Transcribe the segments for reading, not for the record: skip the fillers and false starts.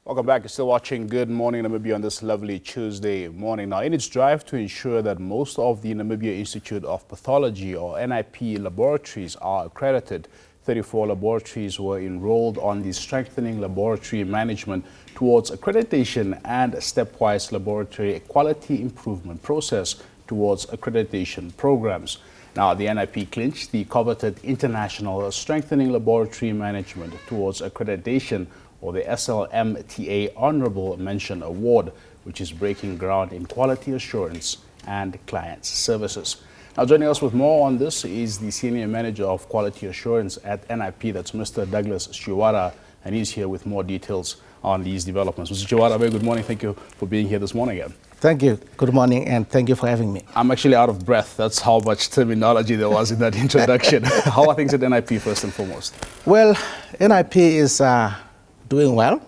Welcome back. You're still watching Good Morning Namibia on this lovely Tuesday morning. Now, in its drive to ensure that most of the Namibia Institute of Pathology or NIP laboratories are accredited, 34 laboratories were enrolled on the Strengthening Laboratory Management towards Accreditation and Stepwise Laboratory Quality Improvement Process towards accreditation programs. Now, the NIP clinched the coveted International Strengthening Laboratory Management towards Accreditation, or the SLMTA Honorable Mention Award, which is breaking ground in quality assurance and client services. Now, joining us with more on this is the Senior Manager of Quality Assurance at NIP, that's Mr. Douglas Shiwara, and he's here with more details on these developments. Mr. Shiwara, very good morning. Thank you for being here this morning again. Thank you. Good morning, and thank you for having me. I'm actually out of breath. That's how much terminology there was in that introduction. How are things at NIP, first and foremost? Well, NIP is doing well,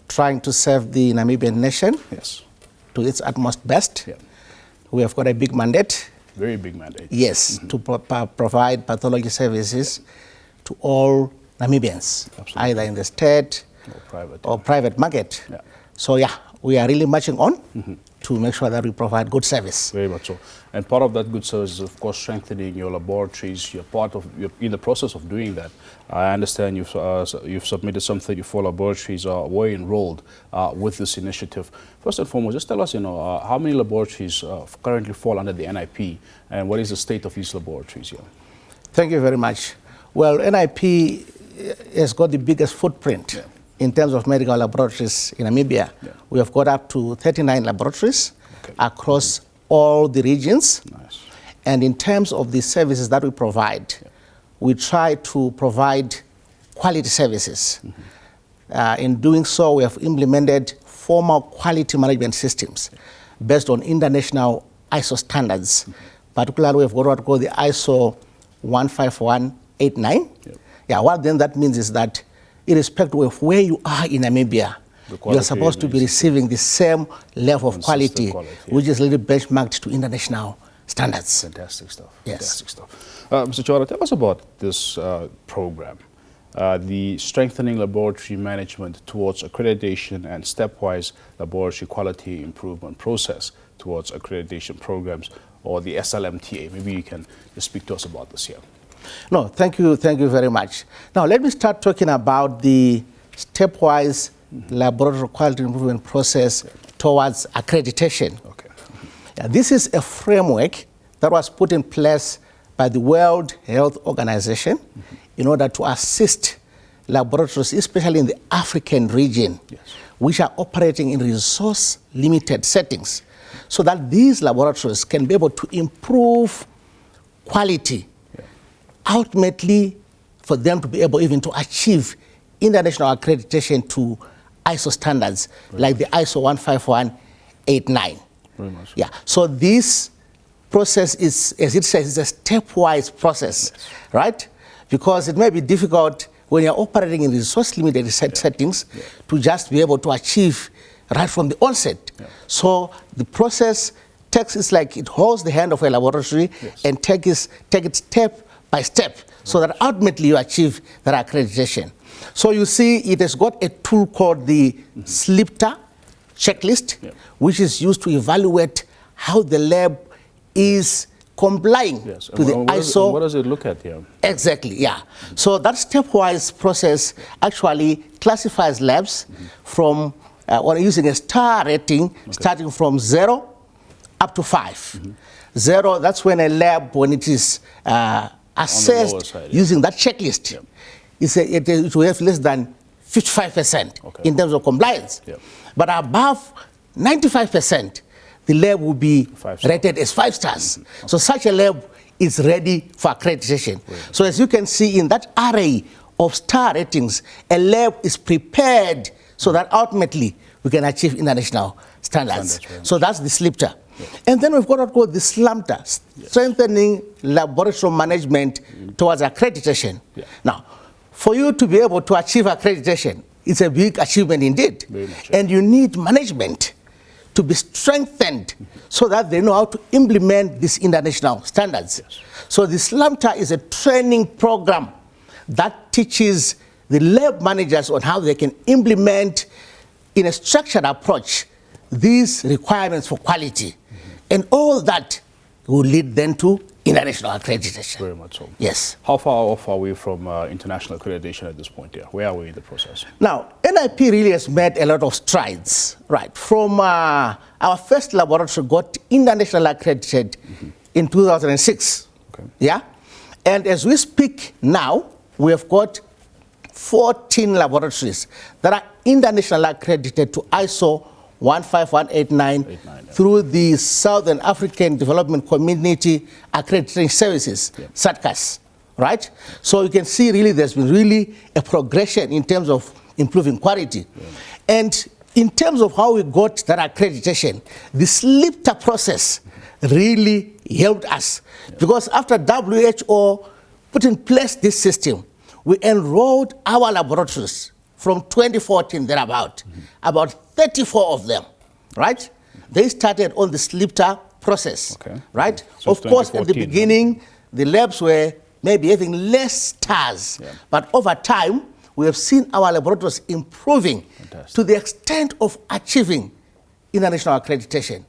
trying to serve the Namibian nation to its utmost best. Yeah. We have got a big mandate. Very big mandate. Yes, to provide pathology services to all Namibians, either in the state or private market. Yeah. So yeah, we are really marching on to make sure that we provide good service. Very much so. And part of that good service is, of course, strengthening your laboratories. You're in the process of doing that. I understand you've submitted some 34 laboratories were enrolled with this initiative. First and foremost, just tell us, how many laboratories currently fall under the NIP, and what is the state of these laboratories here? Thank you very much. Well, NIP has got the biggest footprint in terms of medical laboratories in Namibia. Yeah. We have got up to 39 laboratories across all the regions. Nice. And in terms of the services that we provide, we try to provide quality services. In doing so, we have implemented formal quality management systems based on international ISO standards. Particularly, we have got what we call the ISO 15189. Yeah, what then that means is that irrespective of where you are in Namibia, you are supposed to be receiving the same level of quality, which is really benchmarked to international standards. Fantastic stuff. Yes. Fantastic stuff. Mr. Chora, tell us about this program, the Strengthening Laboratory Management towards Accreditation and Stepwise Laboratory Quality Improvement Process towards Accreditation Programs, or the SLMTA. Maybe you can just speak to us about this here. No, thank you very much. Now, let me start talking about the stepwise laboratory quality improvement process towards accreditation. Okay. This is a framework that was put in place by the World Health Organization in order to assist laboratories, especially in the African region, which are operating in resource-limited settings, so that these laboratories can be able to improve quality, ultimately for them to be able even to achieve international accreditation to ISO standards, like the ISO 15189. Very much. Yeah. So this process is, as it says, it's a stepwise process, right? Because it may be difficult when you're operating in resource-limited settings to just be able to achieve right from the onset. So the process takes, it's like it holds the hand of a laboratory and take it step by step, so that ultimately you achieve that accreditation. So you see, it has got a tool called the SLMTA checklist, which is used to evaluate how the lab is complying to the ISO. What does it look at here? Exactly, yeah. So that stepwise process actually classifies labs from, or using a star rating, starting from 0 up to 5. 0, that's when a lab, when it is assessed using that checklist, it will have less than 55% in terms of compliance. But above 95%, the lab will be rated as 5 stars. So such a lab is ready for accreditation. So as you can see in that array of star ratings, a lab is prepared so that ultimately we can achieve international standards. So that's the SLMTA. And then we've got what called the SLMTA, Strengthening Laboratory Management towards Accreditation. Now, for you to be able to achieve accreditation, it's a big achievement indeed. And you need management to be strengthened so that they know how to implement these international standards. So the SLMTA is a training program that teaches the lab managers on how they can implement in a structured approach these requirements for quality, and all that will lead then to international accreditation. Very much so. Yes. How far off are we from international accreditation at this point here? Where are we in the process? Now, NIP really has made a lot of strides, right? From our first laboratory got international accredited in 2006. Okay. Yeah? And as we speak now, we have got 14 laboratories that are international accredited to ISO 15189 through the Southern African Development Community Accreditation Services, SADCAS, right? So you can see really there's been really a progression in terms of improving quality. And in terms of how we got that accreditation, the SLMTA process really helped us because after WHO put in place this system, we enrolled our laboratories from 2014 thereabout, about 34 of them, right? They started on the SLMTA process, right? So of course, at the beginning, the labs were maybe having less stars, but over time, we have seen our laboratories improving to the extent of achieving international accreditation.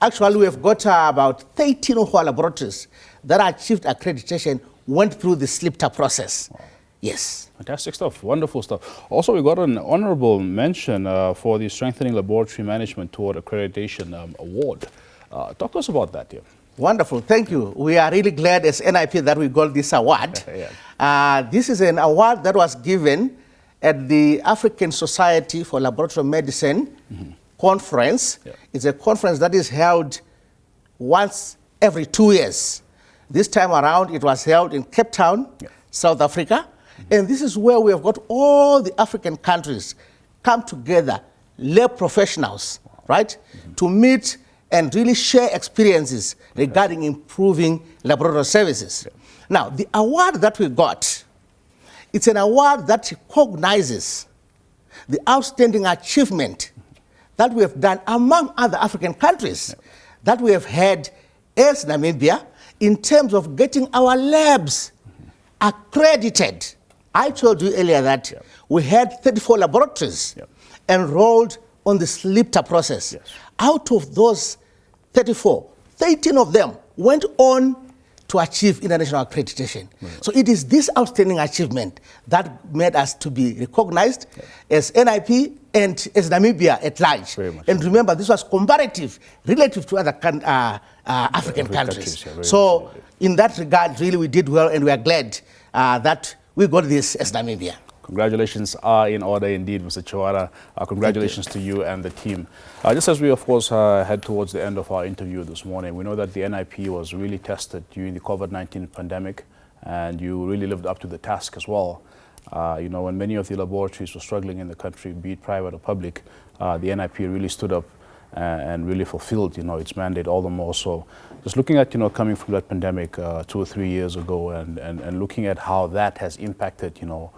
Actually, we have got about 13 of our laboratories that achieved accreditation went through the SLMTA process. Wow. Yes. Fantastic stuff. Wonderful stuff. Also, we got an honorable mention for the Strengthening Laboratory Management Toward Accreditation Award. Talk to us about that here. Wonderful. Thank you. We are really glad as NIP that we got this award. This is an award that was given at the African Society for Laboratory Medicine conference. It's a conference that is held once every 2 years. This time around, it was held in Cape Town, South Africa. And this is where we have got all the African countries come together, lab professionals, right, to meet and really share experiences regarding improving laboratory services. Now, the award that we got, it's an award that recognizes the outstanding achievement that we have done among other African countries that we have had as Namibia in terms of getting our labs accredited. I told you earlier that we had 34 laboratories enrolled on the SLMTA process. Out of those 34, 13 of them went on to achieve international accreditation. So it is this outstanding achievement that made us to be recognized as NIP and as Namibia at large. And remember, this was comparative, relative to other African countries. So in that regard, really we did well, and we are glad that we got this as Namibia. Congratulations are in order indeed, Mr. Chawara. Congratulations to you and the team. Just as we, of course, head towards the end of our interview this morning, we know that the NIP was really tested during the COVID-19 pandemic, and you really lived up to the task as well. You know, when many of the laboratories were struggling in the country, be it private or public, the NIP really stood up and really fulfilled, you know, its mandate all the more. So just looking at, you know, coming from that pandemic 2 or 3 years ago and looking at how that has impacted, you know,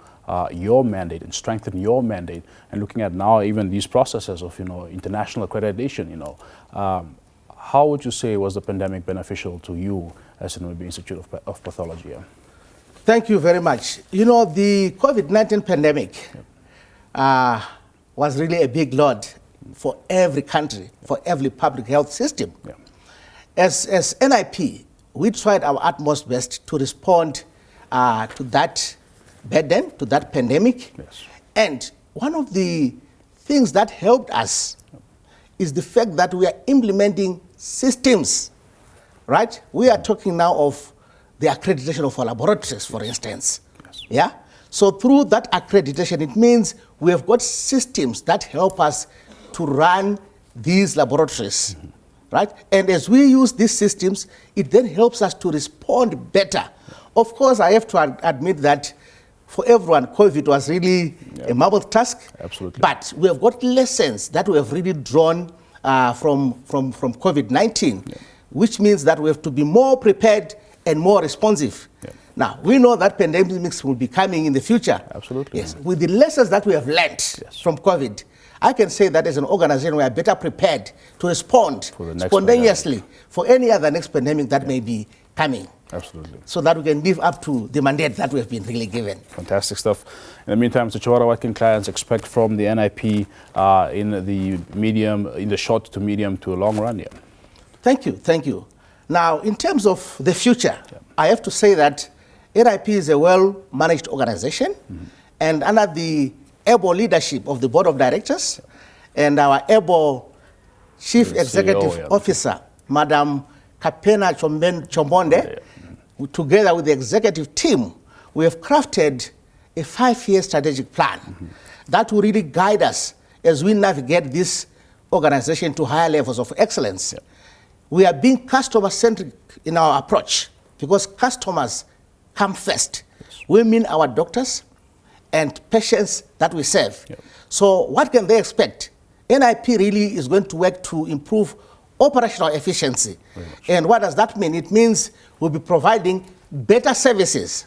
your mandate and strengthened your mandate, and looking at now even these processes of, you know, international accreditation, you know, how would you say was the pandemic beneficial to you as an Namibia Institute of Pathology? Thank you very much. You know, the COVID-19 pandemic was really a big load for every country, for every public health system. As NIP, we tried our utmost best to respond to that burden, to that pandemic. And one of the things that helped us is the fact that we are implementing systems, right? We are talking now of the accreditation of our laboratories, for instance. Yeah? So through that accreditation, it means we have got systems that help us to run these laboratories, right? And as we use these systems, it then helps us to respond better. Of course, I have to admit that for everyone, COVID was really a marble task. Absolutely. But we have got lessons that we have really drawn from COVID-19, which means that we have to be more prepared and more responsive. Now, we know that pandemics will be coming in the future. Absolutely. Yes. With the lessons that we have learned from COVID, I can say that as an organization, we are better prepared to respond spontaneously for any other next pandemic that may be coming. Absolutely. So that we can live up to the mandate that we have been really given. Fantastic stuff. In the meantime, Mr. Chiwara, what can clients expect from the NIP in the short to medium to long run here? Thank you, thank you. Now, in terms of the future, I have to say that NIP is a well-managed organization, and under the able leadership of the board of directors and our able chief executive officer, Madam Kapena Chombonde, together with the executive team, we have crafted a 5-year strategic plan that will really guide us as we navigate this organization to higher levels of excellence. We are being customer-centric in our approach because customers come first. We mean our doctors and patients that we serve. So what can they expect? NIP really is going to work to improve operational efficiency. And what does that mean? It means we'll be providing better services,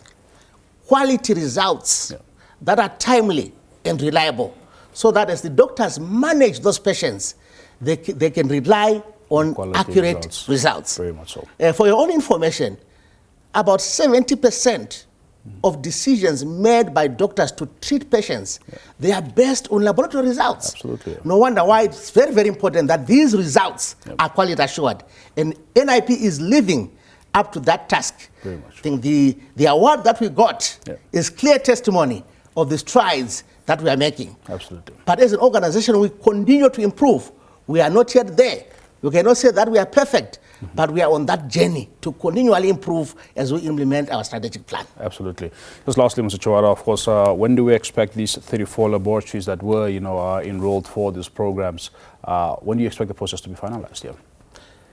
quality results that are timely and reliable, so that as the doctors manage those patients, they can rely on quality accurate results. Very much so. For your own information, about 70% of decisions made by doctors to treat patients, they are based on laboratory results. Absolutely. No wonder why it's very, very important that these results are quality assured. And NIP is living up to that task. Very much. I think the award that we got is clear testimony of the strides that we are making. Absolutely. But as an organization, we continue to improve. We are not yet there. We cannot say that we are perfect, but we are on that journey to continually improve as we implement our strategic plan. Absolutely. Just lastly, Mr. Chiwara, of course, when do we expect these 34 laboratories that were, enrolled for these programs, when do you expect the process to be finalized here?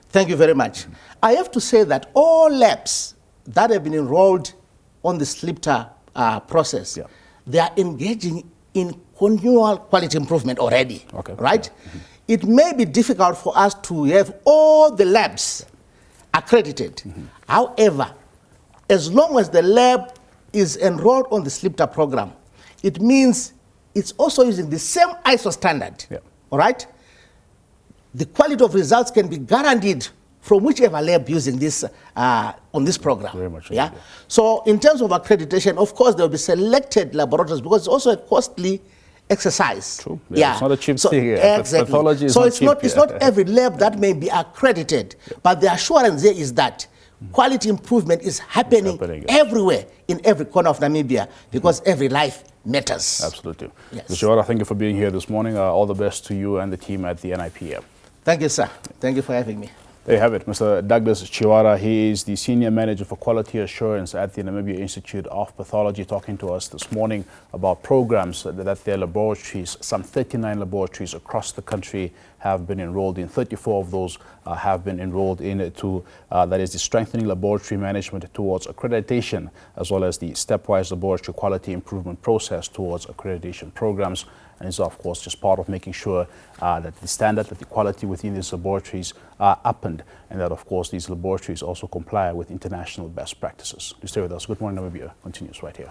Thank you very much. I have to say that all labs that have been enrolled on the SLMTA process, they are engaging in continual quality improvement already, right? It may be difficult for us to have all the labs accredited. However, as long as the lab is enrolled on the SLMTA program, it means it's also using the same ISO standard, all right? The quality of results can be guaranteed from whichever lab using this on this program. Very much. So in terms of accreditation, of course, there will be selected laboratories because it's also a costly exercise. True. It's not a cheap thing here. Exactly. Pathology is so not it's not every lab that may be accredited, but the assurance there is that quality improvement is happening everywhere in every corner of Namibia because every life matters. Absolutely. Mr. Chiwara, thank you for being here this morning. All the best to you and the team at the NIP. Thank you, sir. Thank you for having me. There you have it, Mr. Douglas Chiwara. He is the Senior Manager for Quality Assurance at the Namibia Institute of Pathology, talking to us this morning about programs that their laboratories, some 39 laboratories across the country, have been enrolled in. 34 of those have been enrolled into, that is the strengthening laboratory management towards accreditation, as well as the stepwise laboratory quality improvement process towards accreditation programs. And it's, of course, just part of making sure that the standard, that the quality within these laboratories are upend, and that, of course, these laboratories also comply with international best practices. Do stay with us. Good Morning Namibia continues right here.